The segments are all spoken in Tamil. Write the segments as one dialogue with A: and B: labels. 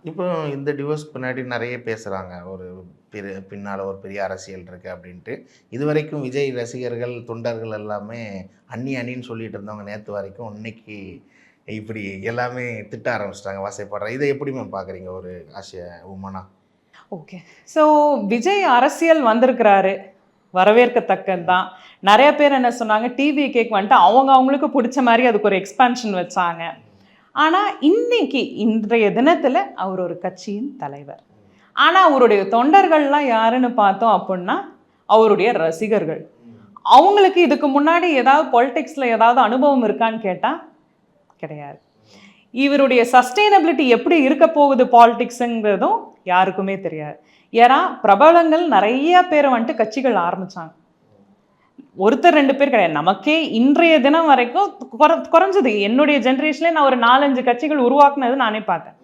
A: இப்போ இந்த டிவோர்ஸ்க்கு பின்னாடி நிறைய பேசுகிறாங்க. ஒரு பின்னால் ஒரு பெரிய அரசியல் இருக்குது அப்படின்ட்டு. இதுவரைக்கும் விஜய் ரசிகர்கள், தொண்டர்கள் எல்லாமே அண்ணி அண்ணின்னு சொல்லிட்டு இருந்தவங்க நேற்று வரைக்கும் இன்னைக்கு இப்படி எல்லாமே திட்ட ஆரம்பிச்சிட்டாங்க, வசைப்படுறாங்க. இதை எப்படி மேம் பார்க்குறீங்க ஒரு உமனா?
B: ஓகே. ஸோ விஜய் அரசியல் வந்திருக்கிறாரு, வரவேற்கத்தக்கது தான். நிறைய பேர் என்ன சொன்னாங்க, டிவி கேக் வந்துட்டு அவங்களுக்கு பிடிச்ச மாதிரி அதுக்கு ஒரு எக்ஸ்பான்ஷன் வச்சாங்க. ஆனால் இன்னைக்கு இன்றைய தினத்தில் அவர் ஒரு கட்சியின் தலைவர். ஆனால் அவருடைய தொண்டர்கள்லாம் யாருன்னு பார்த்தோம் அப்படின்னா அவருடைய ரசிகர்கள். அவங்களுக்கு இதுக்கு முன்னாடி ஏதாவது பொலிட்டிக்ஸில் ஏதாவது அனுபவம் இருக்கான்னு கேட்டால் கிடையாது. இவருடைய சஸ்டெயினபிலிட்டி எப்படி இருக்க போகுது பாலிடிக்ஸுங்கிறதும் யாருக்குமே தெரியாது. ஏன்னா பிரபலங்கள் நிறைய பேர் வந்துட்டு கட்சிகள் ஆரம்பித்தாங்க. ஒருத்தர் 2 பேர் கிடையாது. நமக்கே இன்றைய தினம் வரைக்கும் குறைஞ்சது என்னுடைய ஜென்ரேஷன்லேயே நான் ஒரு 4-5 கட்சிகள் உருவாக்குனது நானே பார்த்தேன்.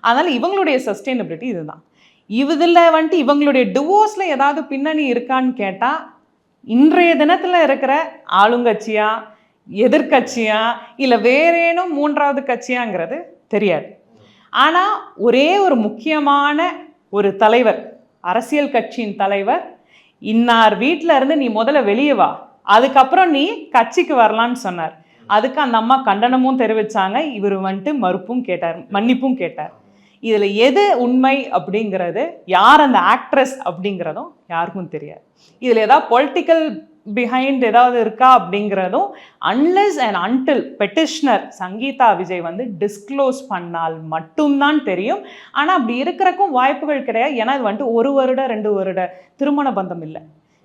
B: அதனால் இவங்களுடைய சஸ்டெயினபிலிட்டி இதுதான். இதில் வந்துட்டு இவங்களுடைய டிவோர்ஸில் ஏதாவது பின்னணி இருக்கான்னு கேட்டால் இன்றைய தினத்தில் இருக்கிற ஆளுங்கட்சியா, எதிர்கட்சியா, இல்லை வேறேனும் 3வது கட்சியாங்கிறது தெரியாது. ஆனால் ஒரே ஒரு முக்கியமான ஒரு தலைவர், அரசியல் கட்சியின் தலைவர், இன்னார் வீட்டில் இருந்து நீ முதல்ல வெளியே வா, அதுக்கப்புறம் நீ கட்சிக்கு வரலான்னு சொன்னார். அதுக்கு அந்த அம்மா கண்டனமும் தெரிவித்தாங்க. இவர் வந்துட்டு மன்னிப்பும் கேட்டார். இதில் எது உண்மை அப்படிங்கிறது, யார் அந்த ஆக்ட்ரஸ் அப்படிங்கிறதும் யாருக்கும் தெரியாது. இதில் ஏதாவது பொலிட்டிக்கல் பிஹைண்ட் ஏதாவது இருக்கா அப்படிங்கிறதும் unless and until petitioner Sangeetha Vijay disclose பண்ணால் மட்டும்தான் தெரியும். ஆனால் அப்படி இருக்கிறக்கும் வாய்ப்புகள் கிடையாது. ஏன்னா இது 1 வருட 2 வருட திருமண பந்தம் இல்லை.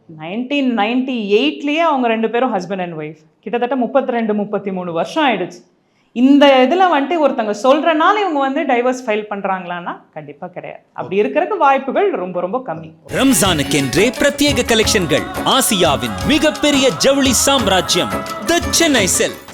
B: 1998 அவங்க 2 பேரும் ஹஸ்பண்ட் அண்ட் ஒய்ஃப். கிட்டத்தட்ட 32-33 வருஷம் ஆயிடுச்சு. இந்த இதில் ஒருத்தங்க சொல்கிறனால இவங்க டைவர்ஸ் ஃபைல் பண்ணுறாங்களான்னா கண்டிப்பாக கிடையாது. அப்படி இருக்கிறதுக்கு வாய்ப்புகள் ரொம்ப ரொம்ப கம்மி.
C: ரம்ஜானுக்கென்றே பிரத்யேக கலெக்ஷன்கள். ஆசியாவின் மிகப்பெரிய ஜவுளி சாம்ராஜ்யம் தி சென்னை சில்க்ஸ்.